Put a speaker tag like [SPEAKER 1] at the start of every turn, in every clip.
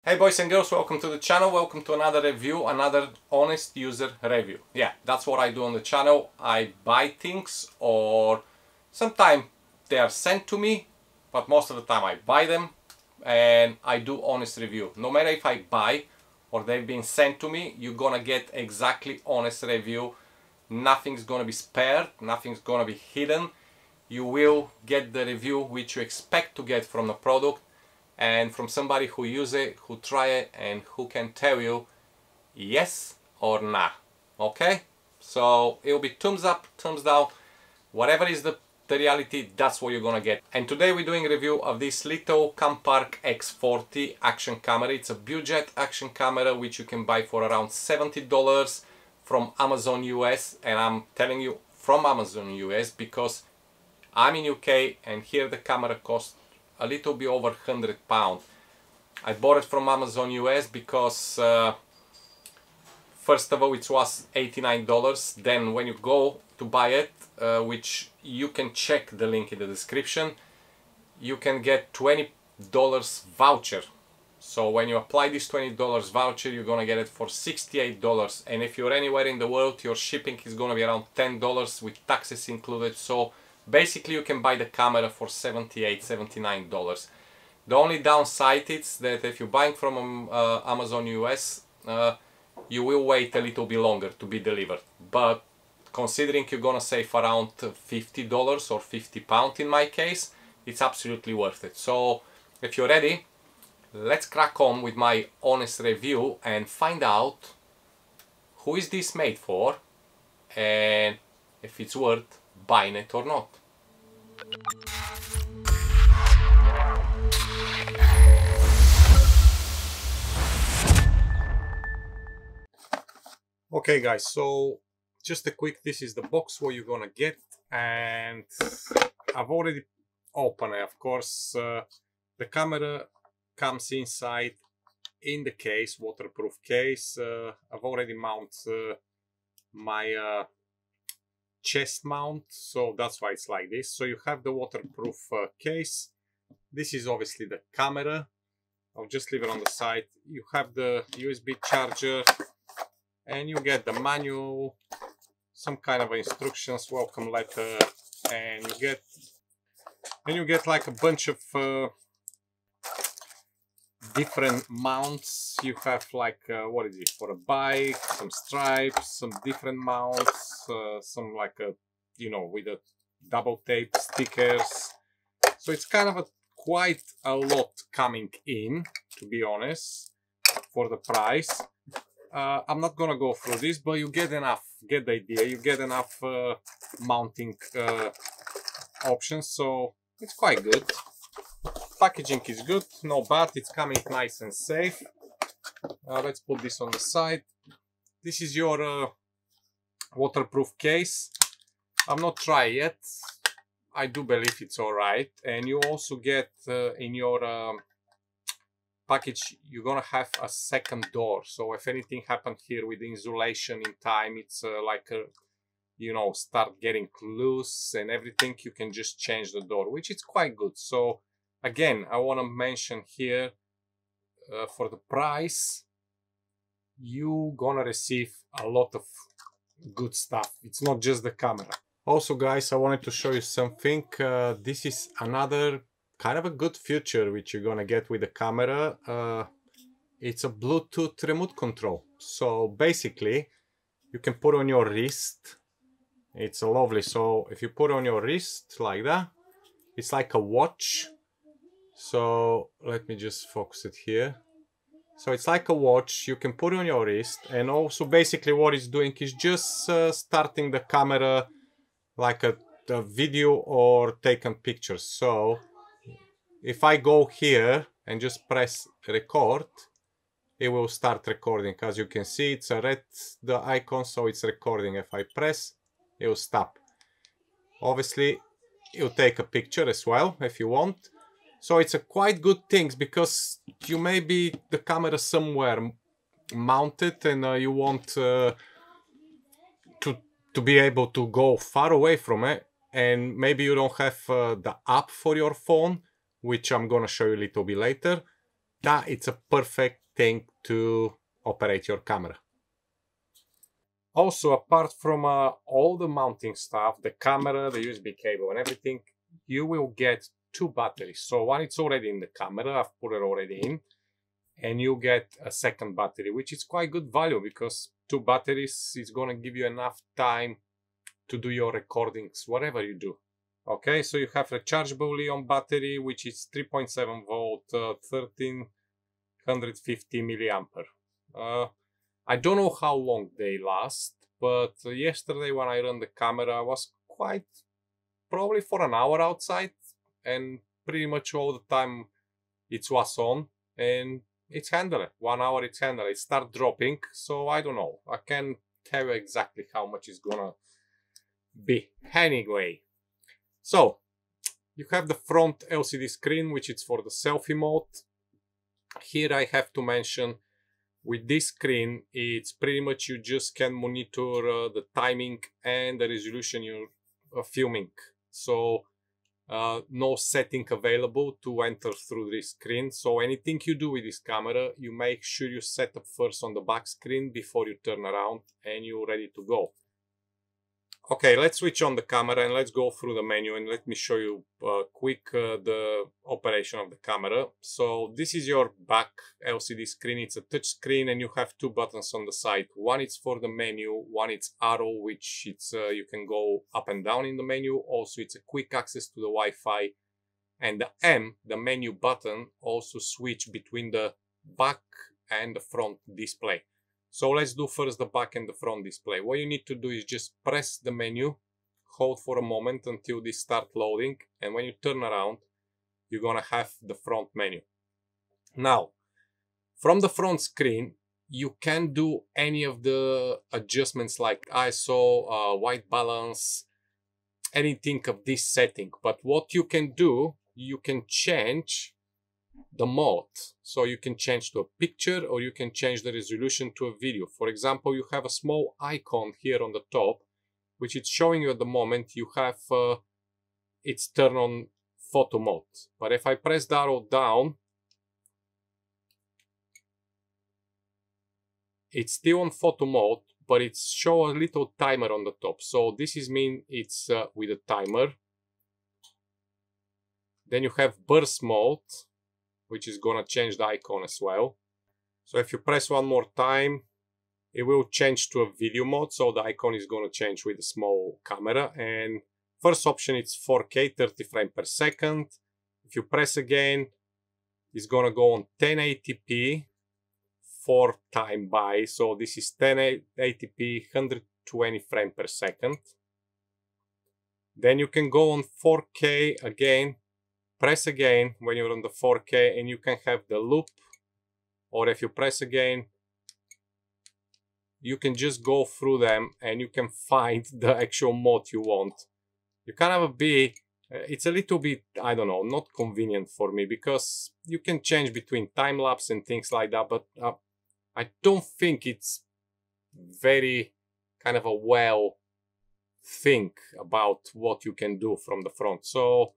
[SPEAKER 1] Hey boys and girls, welcome to the channel, welcome to another review, another honest user review. Yeah, that's what I do on the channel. I buy things, or sometimes they are sent to me, but most of the time I buy them and I do honest review. No matter if I buy or they've been sent to me, you're gonna get exactly honest review. Nothing's gonna be spared, nothing's gonna be hidden. You will get the review which you expect to get from the product, and from somebody who use it, who try it, and who can tell you yes or nah. Okay, so it'll be thumbs up, thumbs down, whatever is the reality, that's what you're gonna get. And today we're doing a review of this little CamPark X40 action camera. It's a budget action camera which you can buy for around $70 from Amazon US, and I'm telling you from Amazon US because I'm in UK and here the camera costs a little bit over £100. I bought it from Amazon US because first of all it was $89. Then when you go to buy it, which you can check the link in the description, you can get $20 voucher. So when you apply this $20 voucher, you're gonna get it for $68. And if you're anywhere in the world, your shipping is gonna be around $10 with taxes included. So basically you can buy the camera for $78, $79. The only downside is that if you're buying from Amazon US, you will wait a little bit longer to be delivered. But considering you're gonna save around $50 or £50 in my case, it's absolutely worth it. So if you're ready, let's crack on with my honest review and find out who is this made for and if it's worth buying it or not. Okay guys, so just a quick, this is the box what you're gonna get, and I've already opened it. Of course, the camera comes inside in the case, waterproof case. I've already mounted my chest mount, so that's why it's like this. So you have the waterproof case. This is obviously the camera. I'll just leave it on the side. You have the USB charger, and you get the manual, some kind of instructions, welcome letter, and you get like a bunch of different mounts. You have like what is it, for a bike, some stripes, some different mounts, some like a, you know, with a double tape stickers. So it's kind of quite a lot coming in, to be honest, for the price. I'm not gonna go through this, but you get enough, get the idea, you get enough mounting options, so it's quite good. Packaging is good, no bad, it's coming nice and safe. Let's put this on the side. This is your waterproof case. I've not tried yet. I do believe it's alright. And you also get in your package, you're gonna have a second door. So if anything happened here with insulation in time, it's like a, you know, start getting loose and everything, you can just change the door, which is quite good. So again, I want to mention here, for the price, you gonna receive a lot of good stuff. It's not just the camera. Also guys, I wanted to show you something. This is another kind of a good feature which you're gonna get with the camera. It's a Bluetooth remote control. So basically, you can put on your wrist. It's lovely. So if you put on your wrist like that, it's like a watch. So let me just focus it here. So it's like a watch, you can put on your wrist, and also basically what it's doing is just starting the camera like a video or taking pictures. So if I go here and just press record, it will start recording. As you can see, it's a red, the icon, so it's recording. If I press, it will stop. Obviously, you'll take a picture as well if you want. So it's a quite good thing because you may be the camera somewhere mounted and you want to be able to go far away from it, and maybe you don't have the app for your phone, which I'm gonna show you a little bit later. that it's a perfect thing to operate your camera. Also, apart from all the mounting stuff, the camera, the USB cable and everything, you will get 2 batteries. So one it's already in the camera, I've put it already in, and you get a second battery, which is quite good value because 2 batteries is going to give you enough time to do your recordings, whatever you do. Okay, so you have rechargeable Li-ion battery, which is 3.7 volt, 1350 milliampere. I don't know how long they last, but yesterday when I ran the camera, I was quite probably for an hour outside, and pretty much all the time it was on, and it's handled. 1 hour it's handled. It start dropping, so I don't know. I can't tell you exactly how much it's gonna be. Anyway, so you have the front LCD screen, which is for the selfie mode. Here I have to mention, with this screen, it's pretty much you just can monitor the timing and the resolution you're filming. So no setting available to enter through this screen. So anything you do with this camera, you make sure you set up first on the back screen before you turn around and you're ready to go. Okay, let's switch on the camera and let's go through the menu, and let me show you quick the operation of the camera. So this is your back LCD screen. It's a touch screen and you have 2 buttons on the side. One is for the menu, one is arrow, which it's you can go up and down in the menu. Also, it's a quick access to the Wi-Fi. And the M, the menu button, also switch between the back and the front display. So let's do first the back and the front display. What you need to do is just press the menu, hold for a moment until this start loading, and when you turn around, you're gonna have the front menu. Now, from the front screen, you can do any of the adjustments like ISO, white balance, anything of this setting. But what you can do, you can change the mode. So you can change to a picture or you can change the resolution to a video. For example, you have a small icon here on the top, which it's showing you at the moment you have it's turned on photo mode. But if I press the arrow down, it's still on photo mode, but it's show a little timer on the top. So this is mean it's with a timer. Then you have burst mode, which is gonna change the icon as well. So if you press one more time, it will change to a video mode. So the icon is gonna change with a small camera. And first option, it's 4K 30 frames per second. If you press again, it's gonna go on 1080p 4 time by. So this is 1080p 120 frames per second. Then you can go on 4K again. Press again when you're on the 4K and you can have the loop, or if you press again, you can just go through them and you can find the actual mode you want. You kind of it's a little bit, I don't know, not convenient for me because you can change between time lapse and things like that, but I don't think it's very kind of a well think about what you can do from the front. So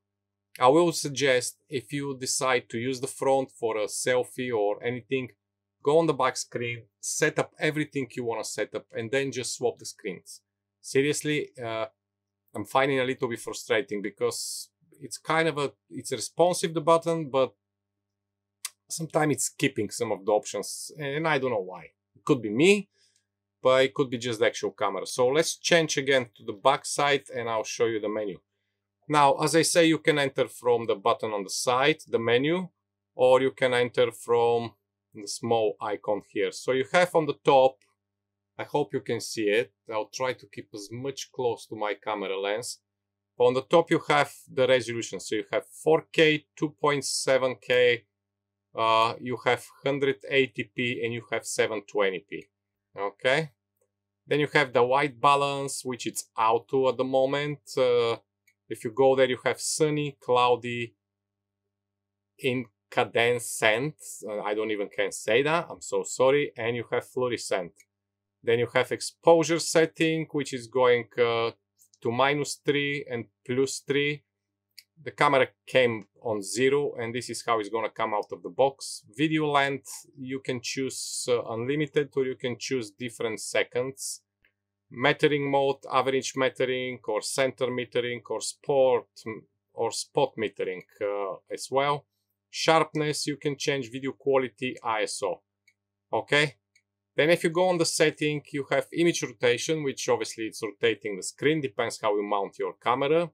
[SPEAKER 1] I will suggest, if you decide to use the front for a selfie or anything, go on the back screen, set up everything you want to set up, and then just swap the screens. Seriously, I'm finding it a little bit frustrating because it's kind of it's responsive, the button, but sometimes it's skipping some of the options, and I don't know why. It could be me, but it could be just the actual camera. So let's change again to the back side and I'll show you the menu. Now, as I say, you can enter from the button on the side, the menu, or you can enter from the small icon here. So you have on the top, I hope you can see it. I'll try to keep as much close to my camera lens. On the top, you have the resolution. So you have 4K, 2.7K, you have 180p, and you have 720p. Okay. Then you have the white balance, which is auto at the moment. If you go there, you have sunny, cloudy, incandescent. I don't even can say that. I'm so sorry. And you have fluorescent. Then you have exposure setting, which is going to -3 and +3. the camera came on 0, and this is how it's gonna come out of the box. Video length, you can choose unlimited, or you can choose different seconds. Metering mode, average metering, or center metering, or sport or spot metering as well. Sharpness, you can change video quality, ISO. Okay. Then if you go on the setting, you have image rotation, which obviously it's rotating the screen, depends how you mount your camera.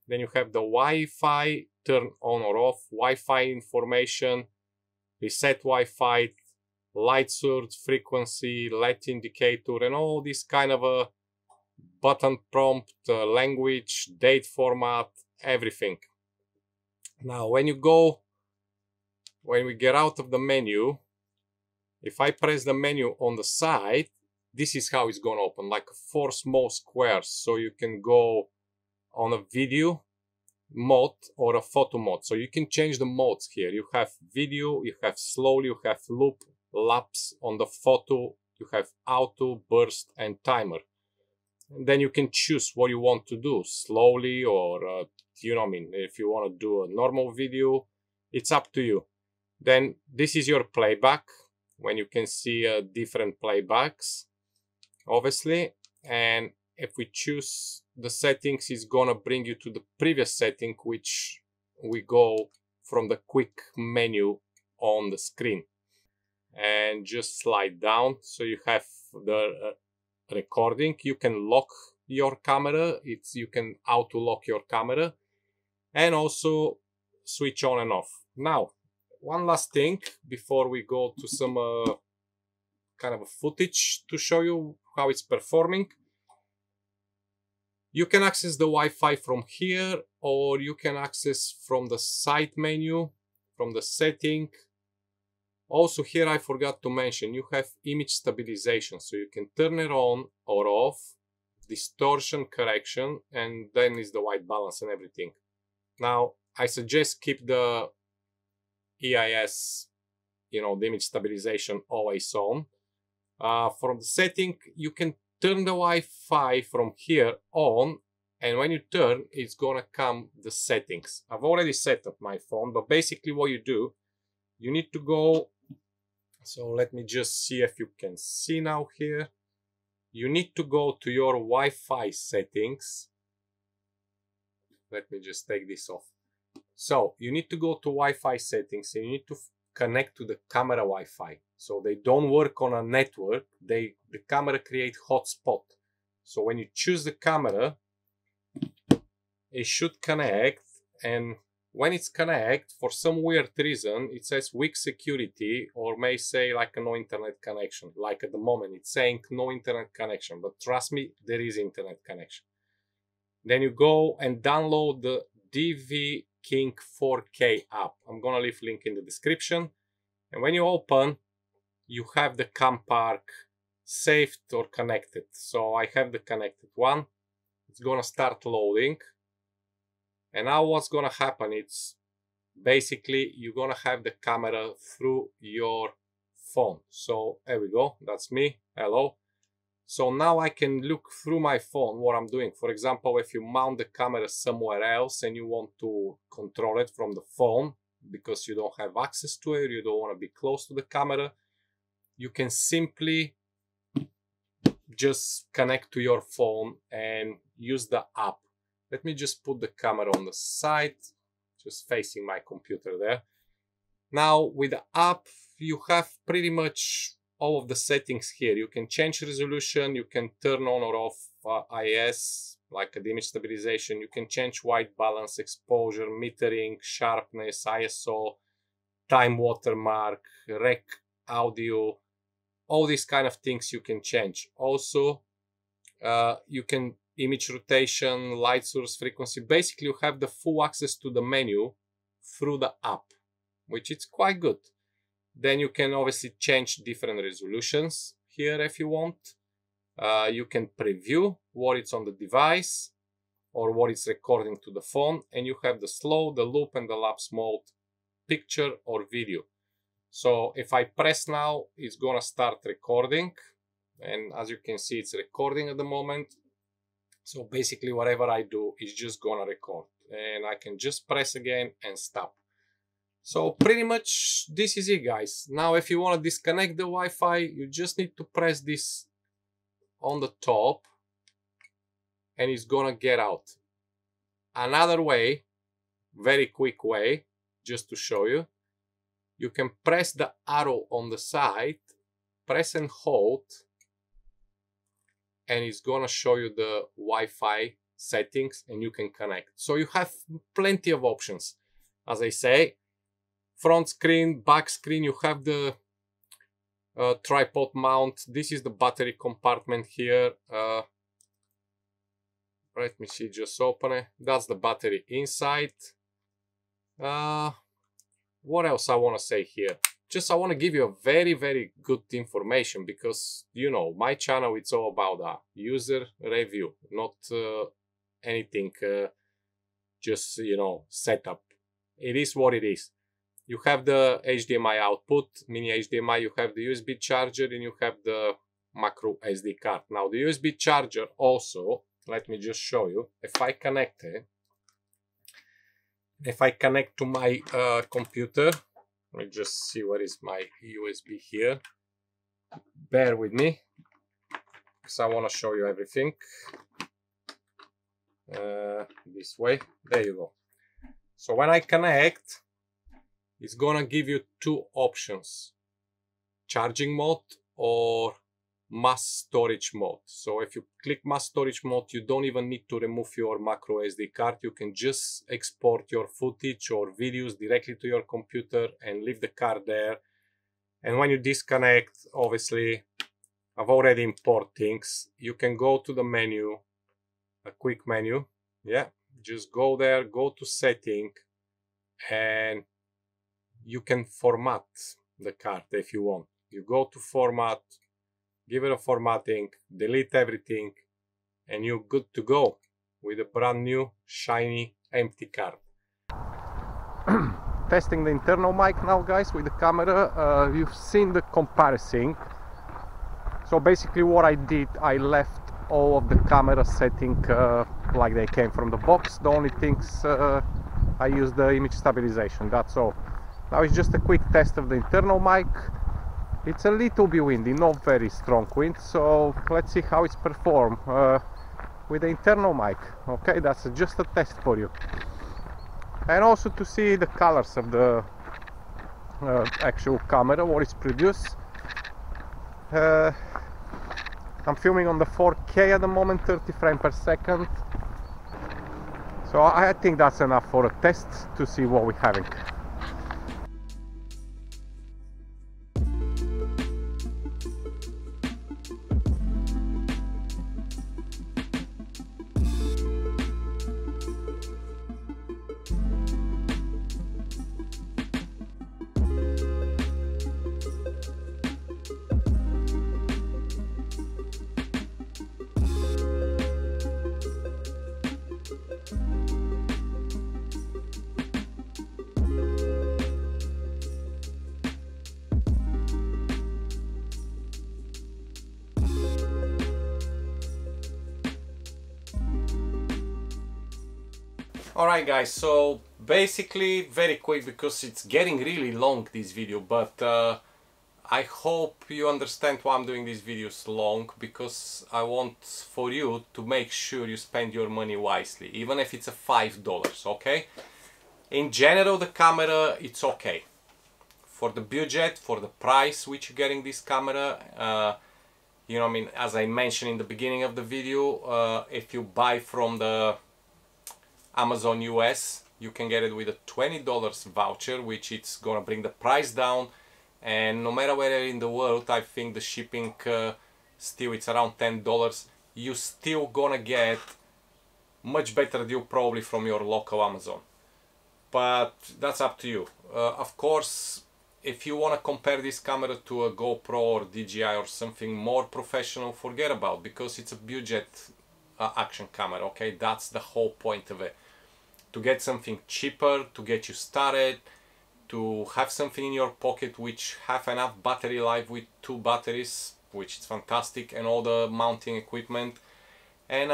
[SPEAKER 1] Then you have the Wi-Fi, turn on or off, Wi-Fi information, reset Wi-Fi, light source, frequency, light indicator, and all this kind of a button prompt, language, date format, everything. Now, when we get out of the menu, if I press the menu on the side, this is how it's going to open, like 4 small squares. So you can go on a video mode or a photo mode. So you can change the modes here. You have video, you have slowly, you have loop, lapse. On the photo, you have auto, burst, and timer. And then you can choose what you want to do, slowly, or you know what I mean, if you want to do a normal video, it's up to you. Then this is your playback, when you can see different playbacks, obviously. And if we choose the settings, it's gonna bring you to the previous setting, which we go from the quick menu on the screen. And just slide down, so you have the recording. You can lock your camera, you can auto lock your camera, and also switch on and off. Now, one last thing before we go to some kind of footage to show you how it's performing. You can access the Wi-Fi from here, or you can access from the side menu, from the setting. Also here I forgot to mention, you have image stabilization, so you can turn it on or off, distortion correction, and then is the white balance and everything. Now I suggest keep the EIS, you know, the image stabilization always on. From the setting, you can turn the Wi-Fi from here on, and when you turn, it's gonna come the settings. I've already set up my phone, but basically what you do, you need to go, so let me just see if you can see now here. You need to go to your Wi-Fi settings. Let me just take this off. So you need to go to Wi-Fi settings, and you need to connect to the camera Wi-Fi. So they don't work on a network. The camera create hotspot. So when you choose the camera, it should connect, and when it's connect, for some weird reason, it says weak security, or may say like a no internet connection. Like at the moment, it's saying no internet connection, but trust me, there is internet connection. Then you go and download the DV King 4K app. I'm gonna leave link in the description. And when you open, you have the CamPark saved or connected. So I have the connected one. It's gonna start loading. And now what's gonna happen, it's basically you're gonna have the camera through your phone. So there we go, that's me, hello. So now I can look through my phone what I'm doing. For example, if you mount the camera somewhere else and you want to control it from the phone because you don't have access to it, you don't want to be close to the camera, you can simply just connect to your phone and use the app. Let me just put the camera on the side, just facing my computer there. Now with the app, you have pretty much all of the settings here. You can change resolution, you can turn on or off IS, like the image stabilization, you can change white balance, exposure, metering, sharpness, ISO, time watermark, rec audio, all these kind of things you can change. Also, you can image rotation, light source, frequency. Basically, you have the full access to the menu through the app, which is quite good. Then you can obviously change different resolutions here if you want. You can preview what it's on the device or what it's recording to the phone. And you have the slow, the loop, and the lapse mode, picture or video. So if I press now, it's gonna start recording. And as you can see, it's recording at the moment. So basically whatever I do is just gonna record. and I can just press again and stop. So pretty much this is it, guys. Now if you want to disconnect the Wi-Fi, you just need to press this on the top and it's gonna get out. Another way, very quick way, just to show you, you can press the arrow on the side, press and hold, and it's gonna show you the Wi-Fi settings and you can connect. So you have plenty of options. As I say, front screen, back screen, you have the tripod mount. This is the battery compartment here. Let me see, just open it. That's the battery inside. What else I want to say here? Just I want to give you a very good information, because you know my channel, it's all about a user review, not anything just, you know, setup. It is what it is. You have the HDMI output, mini HDMI, you have the USB charger, and you have the macro SD card. Now the USB charger also, let me just show you. If I connect it, if I connect to my computer, let me just see what is my USB here. Bear with me, because I want to show you everything. This way, there you go. So when I connect, it's gonna give you two options: charging mode or mass storage mode. So if you click mass storage mode, you don't even need to remove your macro SD card. You can just export your footage or videos directly to your computer and leave the card there. And when you disconnect, obviously, I've already imported things. You can go to the menu, a quick menu. Yeah, just go there, go to setting, and you can format the card if you want. You go to format, give it a formatting, delete everything, and you're good to go with a brand new, shiny, empty card. Testing the internal mic now, guys, with the camera. You've seen the comparison. So basically what I did, I left all of the camera setting like they came from the box. The only things I used the image stabilization, that's all. Now it's just a quick test of the internal mic. It's a little bit windy, not very strong wind, so let's see how it's performed with the internal mic. Okay, that's just a test for you. And also to see the colors of the actual camera, what is produced. I'm filming on the 4K at the moment, 30 frames per second. So I think that's enough for a test to see what we're having. Alright guys, so basically very quick, because it's getting really long, this video, but I hope you understand why I'm doing these videos long, because I want for you to make sure you spend your money wisely, even if it's a $5, okay? In general, the camera, it's okay. For the budget, for the price which you're getting this camera, you know, I mean, as I mentioned in the beginning of the video, if you buy from the Amazon US, you can get it with a $20 voucher, which it's gonna bring the price down. And no matter where in the world, I think the shipping still it's around $10. You still gonna get much better deal probably from your local Amazon. But that's up to you. Of course, if you want to compare this camera to a GoPro or DJI or something more professional, forget about, because it's a budget action camera, okay? That's the whole point of it. To get something cheaper, to get you started, to have something in your pocket which have enough battery life with 2 batteries, which is fantastic, and all the mounting equipment. And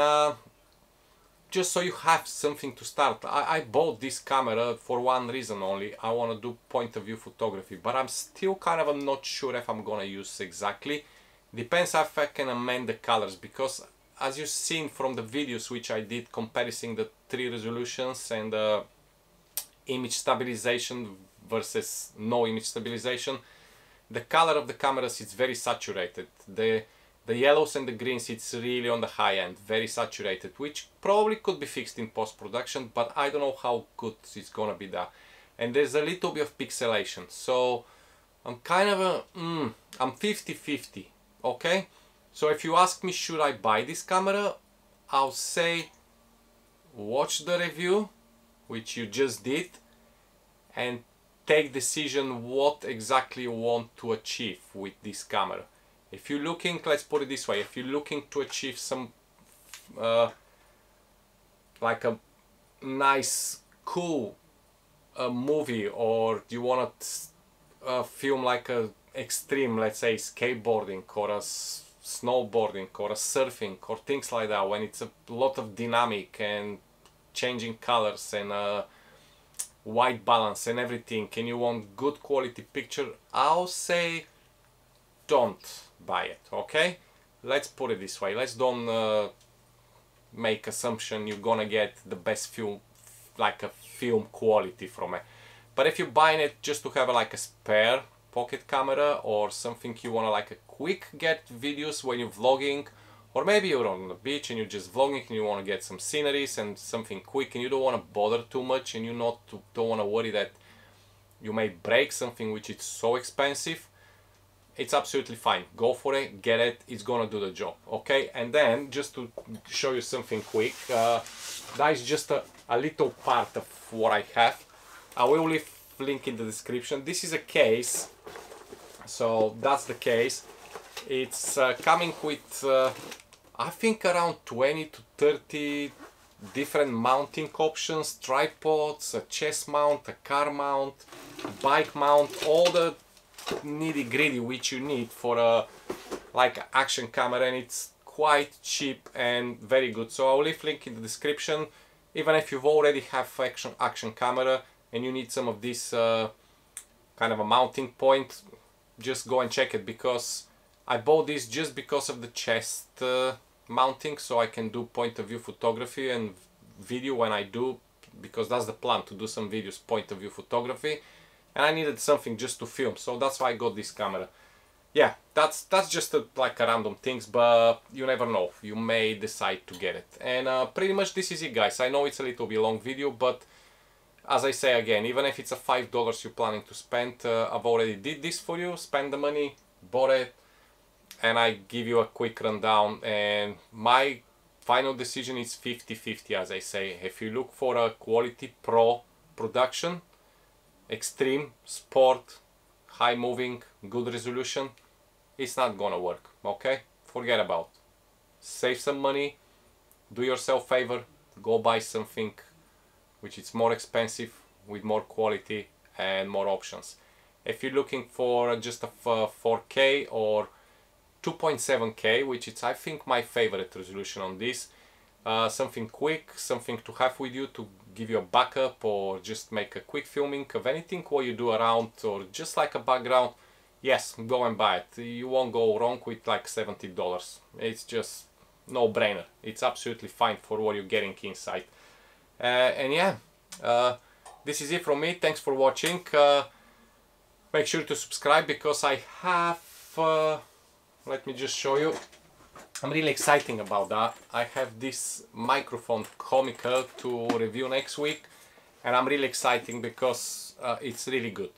[SPEAKER 1] just so you have something to start. I bought this camera for one reason only. I want to do point of view photography, but I'm still kind of not sure if I'm gonna use exactly. Depends if I can amend the colors, because as you've seen from the videos which I did comparing the 3 resolutions and image stabilization versus no image stabilization, the color of the cameras is very saturated. The yellows and the greens, it's really on the high end, very saturated, which probably could be fixed in post-production, but I don't know how good it's gonna be that. And there's a little bit of pixelation, so I'm kind of I'm 50-50, okay? So if you ask me should I buy this camera, I'll say watch the review, which you just did, and take decision what exactly you want to achieve with this camera. If you're looking, let's put it this way, if you're looking to achieve some like a nice cool movie, or you want to film like a extreme, let's say skateboarding or a snowboarding or a surfing or things like that, when it's a lot of dynamic and changing colors and white balance and everything, and you want good quality picture, I'll say don't buy it, okay? Let's put it this way, let's don't make assumption you're gonna get the best film, like a film quality from it. But if you're buying it just to have like a spare pocket camera, or something you wanna like a quick get videos when you're vlogging, or maybe you're on the beach and you're just vlogging and you want to get some sceneries and something quick, and you don't want to bother too much, and you don't want to worry that you may break something which is so expensive, it's absolutely fine. Go for it, get it, it's gonna do the job, okay? And then just to show you something quick, that is just a little part of what I have. I will leave link in the description. This is a case, so that's the case. It's coming with I think around 20 to 30 different mounting options, tripods, a chest mount, a car mount, bike mount, all the nitty gritty which you need for a like action camera, and it's quite cheap and very good. So I'll leave link in the description. Even if you've already have action camera and you need some of this kind of a mounting point, just go and check it, because I bought this just because of the chest mounting, so I can do point of view photography and video when I do, because that's the plan, to do some videos point of view photography, and I needed something just to film, so that's why I got this camera. Yeah, that's just like a random things, but you never know, you may decide to get it. And pretty much this is it, guys. I know it's a little bit long video, but as I say again, even if it's a $5 you're planning to spend, I've already did this for you, spend the money, bought it, and I give you a quick rundown, and my final decision is 50-50, as I say. If you look for a quality pro production, extreme, sport, high moving, good resolution, it's not gonna work, okay? Forget about it. Save some money, do yourself a favor, go buy something which is more expensive with more quality and more options. If you're looking for just a 4K or 2.7K, which is I think my favorite resolution on this, something quick, something to have with you to give you a backup, or just make a quick filming of anything what you do around, or just like a background, yes, go and buy it. You won't go wrong with like $70. It's just no brainer. It's absolutely fine for what you're getting inside. And yeah, this is it from me. Thanks for watching. Make sure to subscribe, because I have let me just show you, I'm really excited about that. I have this microphone comical to review next week, and I'm really excited because it's really good.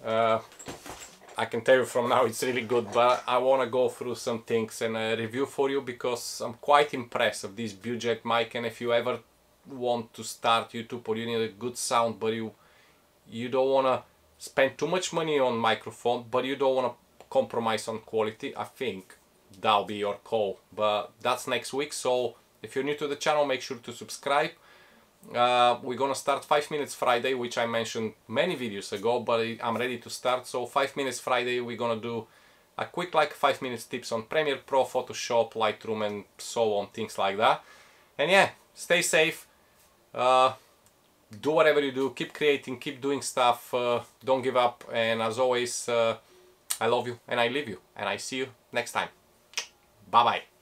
[SPEAKER 1] I can tell you from now it's really good, but I want to go through some things and review for you, because I'm quite impressed of this budget mic. And if you ever want to start YouTube, or you need a good sound, but you don't want to spend too much money on microphone, but you don't want to compromise on quality, I think that'll be your call. But that's next week, so if you're new to the channel, make sure to subscribe. We're gonna start 5 Minutes Friday, which I mentioned many videos ago, but I'm ready to start. So 5 Minutes Friday, we're gonna do a quick like 5 minutes tips on Premiere Pro, Photoshop, Lightroom, and so on, things like that. And yeah, stay safe, do whatever you do, keep creating, keep doing stuff, don't give up, and as always, I love you and I leave you, and I see you next time. Bye bye.